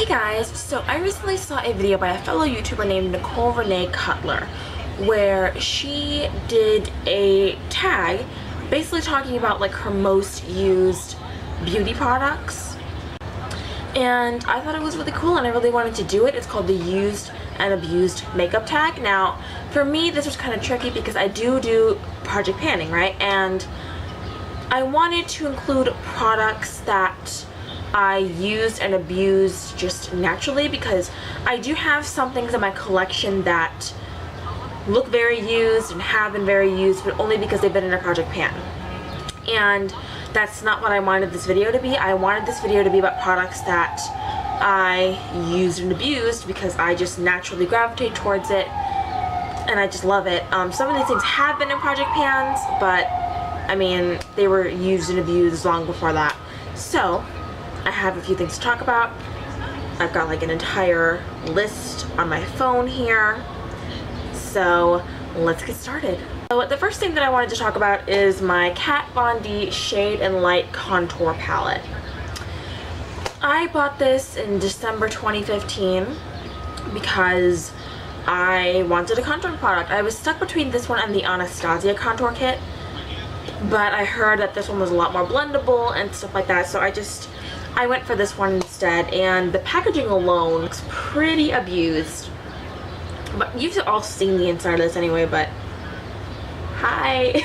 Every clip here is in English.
Hey guys, so I recently saw a video by a fellow YouTuber named Nicole Renee Cutler where she did a tag basically talking about like her most used beauty products, and I thought it was really cool and I really wanted to do it. It's called the used and abused makeup tag. Now for me this was kind of tricky because I do project panning, right? And I wanted to include products that I used and abused just naturally, because I do have some things in my collection that look very used and have been very used, but only because they've been in a project pan. And that's not what I wanted this video to be. I wanted this video to be about products that I used and abused because I just naturally gravitate towards it and I just love it. Some of these things have been in project pans, but I mean, they were used and abused long before that. So I have a few things to talk about. I've got like an entire list on my phone here. So let's get started. So the first thing that I wanted to talk about is my Kat Von D Shade and Light Contour Palette. I bought this in December 2015 because I wanted a contouring product. I was stuck between this one and the Anastasia contour kit, but I heard that this one was a lot more blendable and stuff like that, so I went for this one instead. And the packaging alone looks pretty abused, but you've all seen the inside of this anyway. But hi.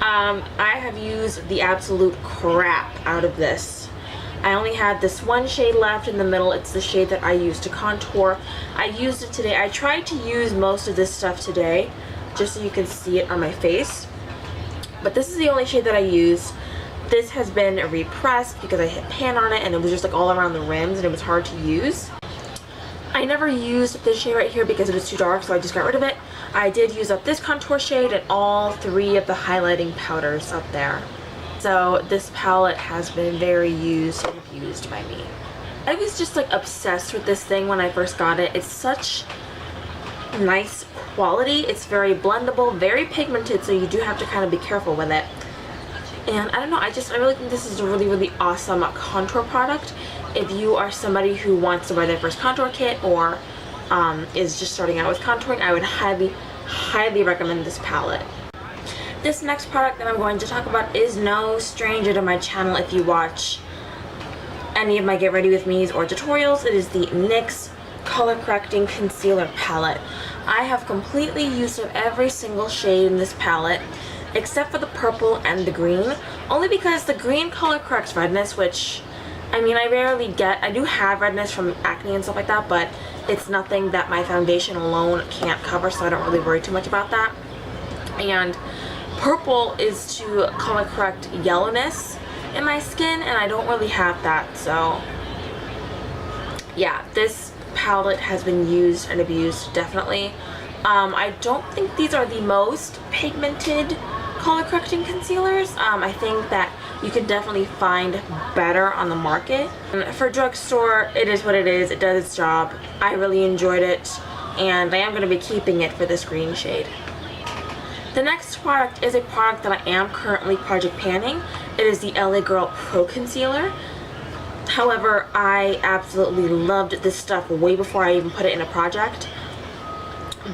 I have used the absolute crap out of this. I only had this one shade left in the middle. It's the shade that I used to contour. I used it today. I tried to use most of this stuff today just so you can see it on my face, but this is the only shade that I used. This has been repressed because I hit pan on it and it was just like all around the rims and it was hard to use. I never used this shade right here because it was too dark, so I just got rid of it. I did use up this contour shade and all three of the highlighting powders up there. So this palette has been very used and abused by me. I was just like obsessed with this thing when I first got it. It's such nice quality. It's very blendable, very pigmented, so you do have to kind of be careful with it. And I don't know, I really think this is a really awesome contour product. If you are somebody who wants to buy their first contour kit or is just starting out with contouring, I would highly recommend this palette. This next product that I'm going to talk about is no stranger to my channel if you watch any of my Get Ready With Me's or tutorials. It is the NYX Color Correcting Concealer Palette. I have completely used up every single shade in this palette except for the purple and the green, only because the green color corrects redness, which I mean I rarely get. I do have redness from acne and stuff like that, but it's nothing that my foundation alone can't cover, so I don't really worry too much about that. And purple is to color correct yellowness in my skin, and I don't really have that. So yeah, this palette has been used and abused, definitely. I don't think these are the most pigmented color correcting concealers. I think that you can definitely find better on the market. And for drugstore, it is what it is. It does its job. I really enjoyed it, and I am going to be keeping it for this green shade. The next product is a product that I am currently project panning. It is the LA Girl Pro Concealer. However, I absolutely loved this stuff way before I even put it in a project.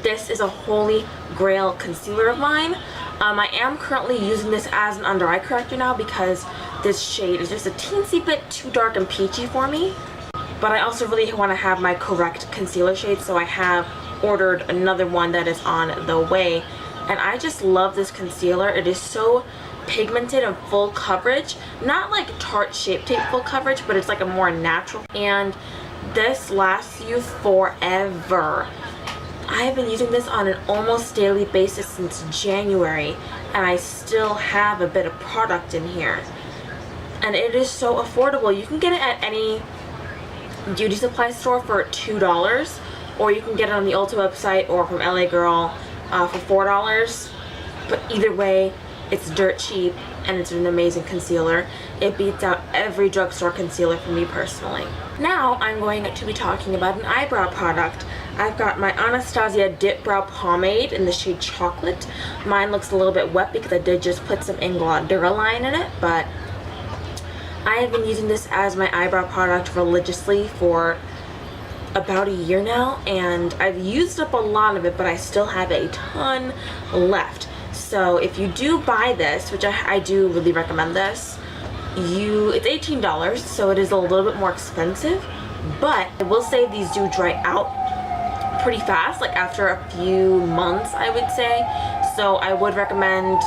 This is a holy grail concealer of mine. I am currently using this as an under eye corrector now because this shade is just a teensy bit too dark and peachy for me. But I also really want to have my correct concealer shade, so I have ordered another one that is on the way. And I just love this concealer. It is so pigmented and full coverage. Not like Tarte Shape Tape full coverage, but it's like a more natural. And this lasts you forever. I have been using this on an almost daily basis since January, and I still have a bit of product in here. And it is so affordable. You can get it at any beauty supply store for $2, or you can get it on the Ulta website or from LA Girl for $4. But either way, it's dirt cheap and it's an amazing concealer. It beats out every drugstore concealer for me personally. Now I'm going to be talking about an eyebrow product. I've got my Anastasia Dip Brow Pomade in the shade Chocolate. Mine looks a little bit wet because I did just put some Ingloss Duraline in it, but I have been using this as my eyebrow product religiously for about a year now, and I've used up a lot of it, but I still have a ton left. So if you do buy this, which I do really recommend this, it's $18, so it is a little bit more expensive, but I will say these do dry out pretty fast, like after a few months, I would say. So I would recommend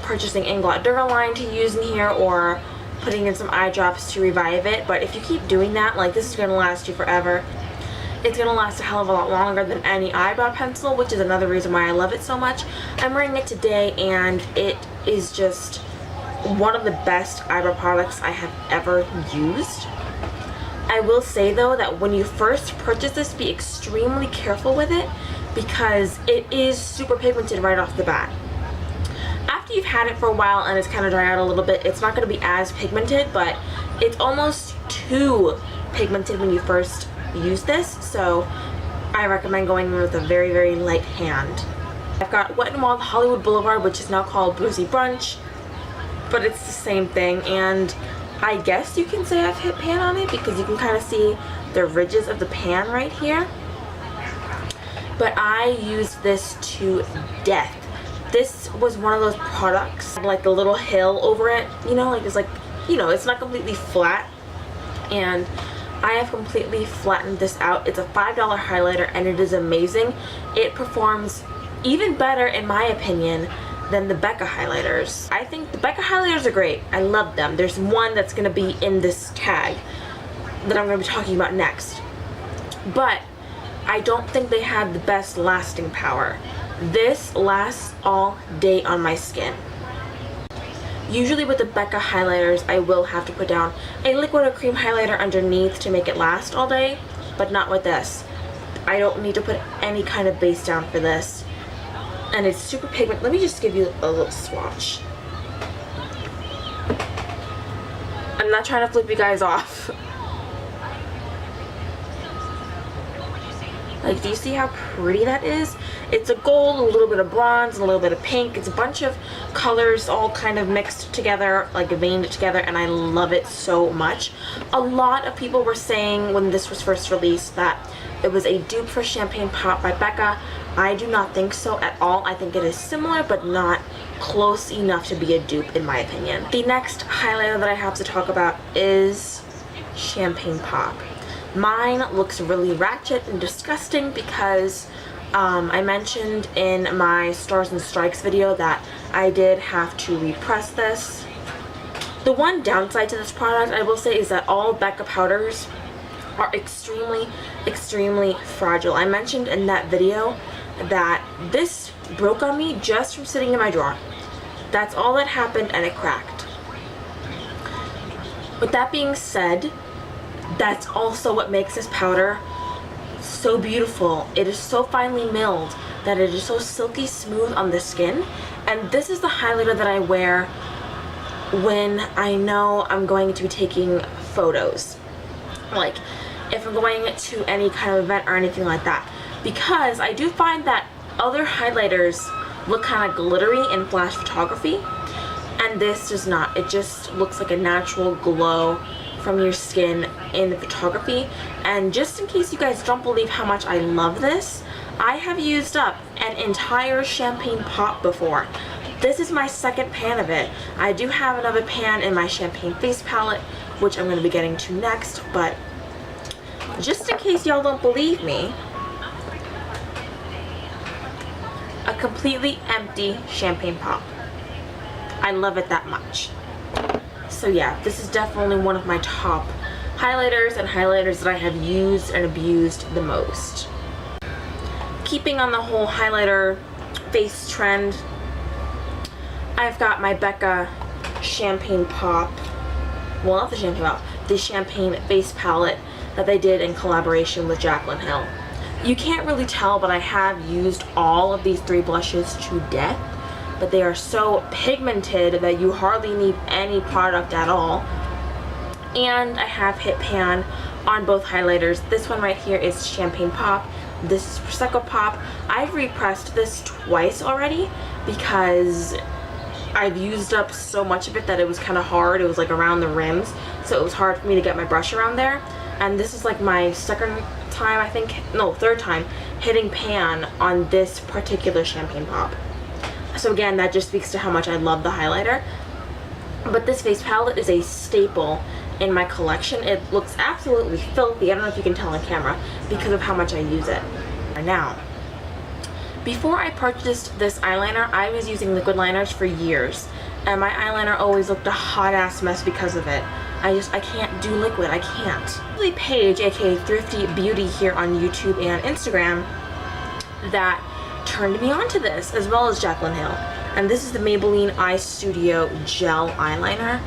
purchasing Inglot Duraline to use in here, or putting in some eye drops to revive it. But if you keep doing that, like, this is going to last you forever. It's going to last a hell of a lot longer than any eyebrow pencil, which is another reason why I love it so much. I'm wearing it today, and it is just one of the best eyebrow products I have ever used. I will say though that when you first purchase this, be extremely careful with it, because it is super pigmented right off the bat. After you've had it for a while and it's kind of dried out a little bit, it's not going to be as pigmented, but it's almost too pigmented when you first use this, so I recommend going in with a very, very light hand. I've got Wet n Wild Hollywood Boulevard, which is now called Boozy Brunch, but it's the same thing, and I guess you can say I've hit pan on it because you can kind of see the ridges of the pan right here. But I used this to death. This was one of those products, like a little hill over it, you know, like it's like, you know, it's not completely flat, and I have completely flattened this out. It's a $5 highlighter, and it is amazing. It performs even better, in my opinion, than the Becca highlighters. I think the Becca highlighters are great. I love them. There's one that's going to be in this tag that I'm going to be talking about next. But I don't think they had the best lasting power. This lasts all day on my skin. Usually with the Becca highlighters, I will have to put down a liquid or cream highlighter underneath to make it last all day, but not with this. I don't need to put any kind of base down for this. And it's super pigment. Let me just give you a little swatch. I'm not trying to flip you guys off. Like, do you see how pretty that is? It's a gold, a little bit of bronze, and a little bit of pink. It's a bunch of colors all kind of mixed together, like veined together, and I love it so much. A lot of people were saying when this was first released that it was a dupe for Champagne Pop by Becca. I do not think so at all. I think it is similar, but not close enough to be a dupe, in my opinion. The next highlighter that I have to talk about is Champagne Pop. Mine looks really ratchet and disgusting because I mentioned in my Stars and Strikes video that I did have to repress this. The one downside to this product, I will say, is that all Becca powders are extremely, extremely fragile. I mentioned in that video that this broke on me just from sitting in my drawer. That's all that happened, and it cracked. With that being said, that's also what makes this powder so beautiful. It is so finely milled that it is so silky smooth on the skin, and this is the highlighter that I wear when I know I'm going to be taking photos, like if I'm going to any kind of event or anything like that, because I do find that other highlighters look kind of glittery in flash photography, and this does not. It just looks like a natural glow from your skin in the photography. And just in case you guys don't believe how much I love this, I have used up an entire Champagne Pop before. This is my second pan of it. I do have another pan in my Champagne Face Palette, which I'm going to be getting to next, but just in case y'all don't believe me, a completely empty Champagne Pop. I love it that much. So yeah, this is definitely one of my top highlighters and highlighters that I have used and abused the most. Keeping on the whole highlighter face trend, I've got my Becca Champagne Pop, well, not the Champagne Pop, the Champagne Face Palette that they did in collaboration with Jaclyn Hill. You can't really tell, but I have used all of these three blushes to death, but they are so pigmented that you hardly need any product at all. And I have hit pan on both highlighters. This one right here is Champagne Pop. This is Prosecco Pop. I've repressed this twice already because I've used up so much of it that it was kind of hard. It was like around the rims, so it was hard for me to get my brush around there. And this is like my second time, I think, no, third time hitting pan on this particular champagne pop. So again, that just speaks to how much I love the highlighter. But this face palette is a staple in my collection. It looks absolutely filthy. I don't know if you can tell on camera because of how much I use it. Now, before I purchased this eyeliner, I was using liquid liners for years, and my eyeliner always looked a hot ass mess because of it. I can't do liquid, I can't. The page, aka Thrifty Beauty here on YouTube and Instagram, that turned me on to this, as well as Jaclyn Hill. And this is the Maybelline Eye Studio Gel Eyeliner.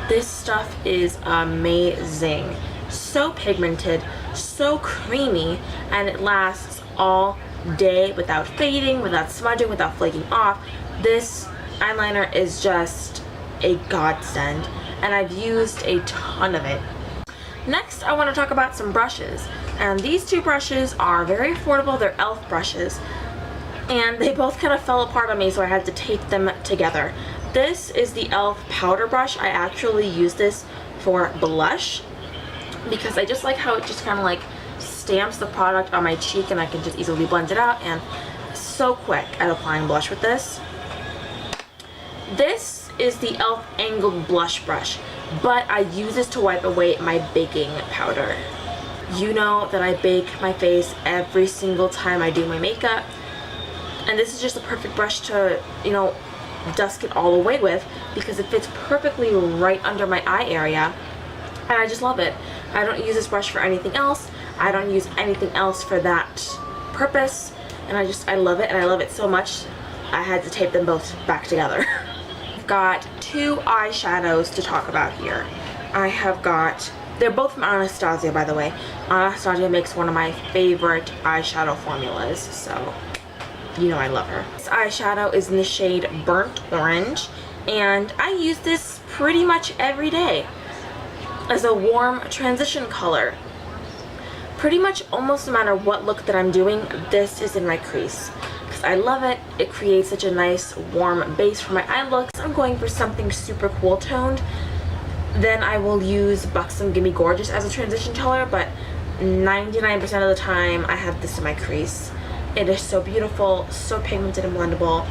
This stuff is amazing. So pigmented, so creamy, and it lasts all day without fading, without smudging, without flaking off. This eyeliner is just a godsend, and I've used a ton of it. Next, I want to talk about some brushes, and these two brushes are very affordable. They're e.l.f. brushes, and they both kind of fell apart on me, so I had to tape them together. This is the e.l.f. powder brush. I actually use this for blush because I just like how it just kind of like stamps the product on my cheek, and I can just easily blend it out, and so quick at applying blush with this. This is the e.l.f. angled blush brush, but I use this to wipe away my baking powder. You know that I bake my face every single time I do my makeup, and this is just a perfect brush to, you know, dust it all away with because it fits perfectly right under my eye area, and I just love it. I don't use this brush for anything else. I don't use anything else for that purpose, and I love it, and I love it so much I had to tape them both back together. I've got two eyeshadows to talk about here. I have got, they're both from Anastasia, by the way. Anastasia makes one of my favorite eyeshadow formulas, so you know I love her. This eyeshadow is in the shade Burnt Orange, and I use this pretty much every day as a warm transition color. Pretty much almost no matter what look that I'm doing, this is in my crease because I love it. It creates such a nice warm base for my eye looks. I'm going for something super cool toned, then I will use Buxom Gimme Gorgeous as a transition color, but 99% of the time I have this in my crease. It is so beautiful, so pigmented and blendable,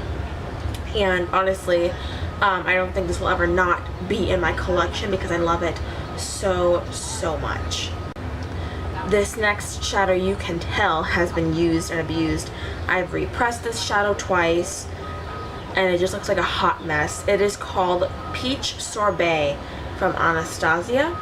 and honestly, I don't think this will ever not be in my collection because I love it so much. This next shadow, you can tell, has been used and abused. I've repressed this shadow twice, and it just looks like a hot mess. It is called Peach Sorbet from Anastasia.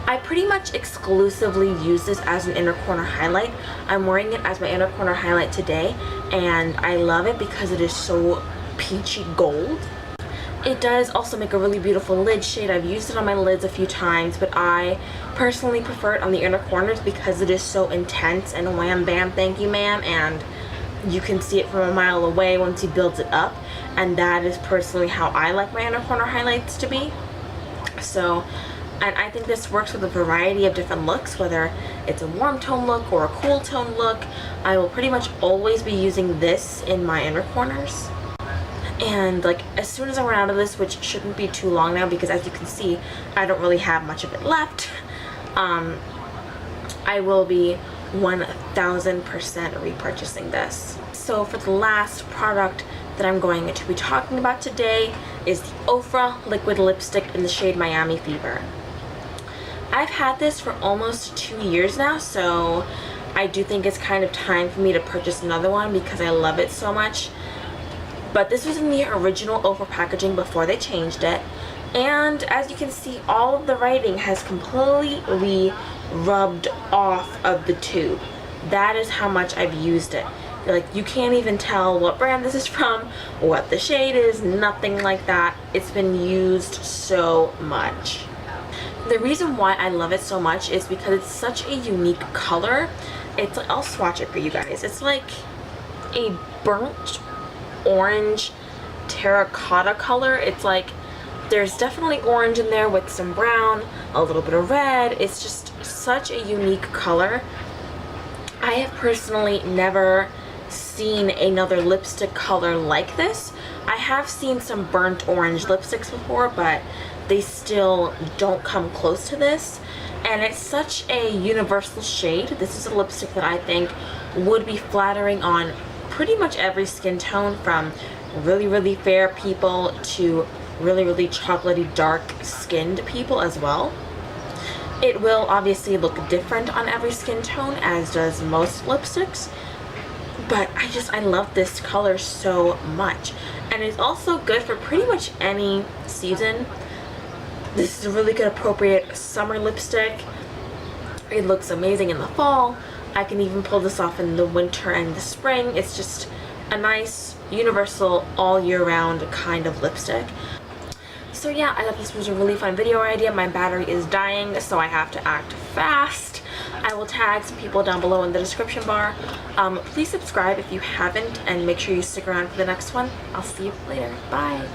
I pretty much exclusively use this as an inner corner highlight. I'm wearing it as my inner corner highlight today, and I love it because it is so peachy gold. It does also make a really beautiful lid shade. I've used it on my lids a few times, but I personally prefer it on the inner corners because it is so intense and wham bam thank you ma'am, and you can see it from a mile away once he builds it up, and that is personally how I like my inner corner highlights to be. So, and I think this works with a variety of different looks, whether it's a warm tone look or a cool tone look. I will pretty much always be using this in my inner corners. And like as soon as I run out of this, which shouldn't be too long now because as you can see I don't really have much of it left, I will be 1000% repurchasing this. So for the last product that I'm going to be talking about today is the Ofra liquid lipstick in the shade Miami Fever. I've had this for almost 2 years now, so I do think it's kind of time for me to purchase another one because I love it so much. But this was in the original Ofra packaging before they changed it, and as you can see, all of the writing has completely rubbed off of the tube. That is how much I've used it. Like, you can't even tell what brand this is from, what the shade is, nothing like that. It's been used so much. The reason why I love it so much is because it's such a unique color. I'll swatch it for you guys. It's like a burnt orange terracotta color. It's like there's definitely orange in there with some brown, a little bit of red. It's just such a unique color. I have personally never seen seen another lipstick color like this. I have seen some burnt orange lipsticks before, but they still don't come close to this. And it's such a universal shade. This is a lipstick that I think would be flattering on pretty much every skin tone, from really, really fair people to really, really chocolatey dark skinned people as well. It will obviously look different on every skin tone, as does most lipsticks, but I love this color so much. And it's also good for pretty much any season. This is a really good appropriate summer lipstick. It looks amazing in the fall. I can even pull this off in the winter and the spring. It's just a nice universal all year round kind of lipstick. So yeah, I thought this was a really fun video idea. My battery is dying, so I have to act fast. I will tag some people down below in the description bar. Please subscribe if you haven't, and make sure you stick around for the next one. I'll see you later. Bye.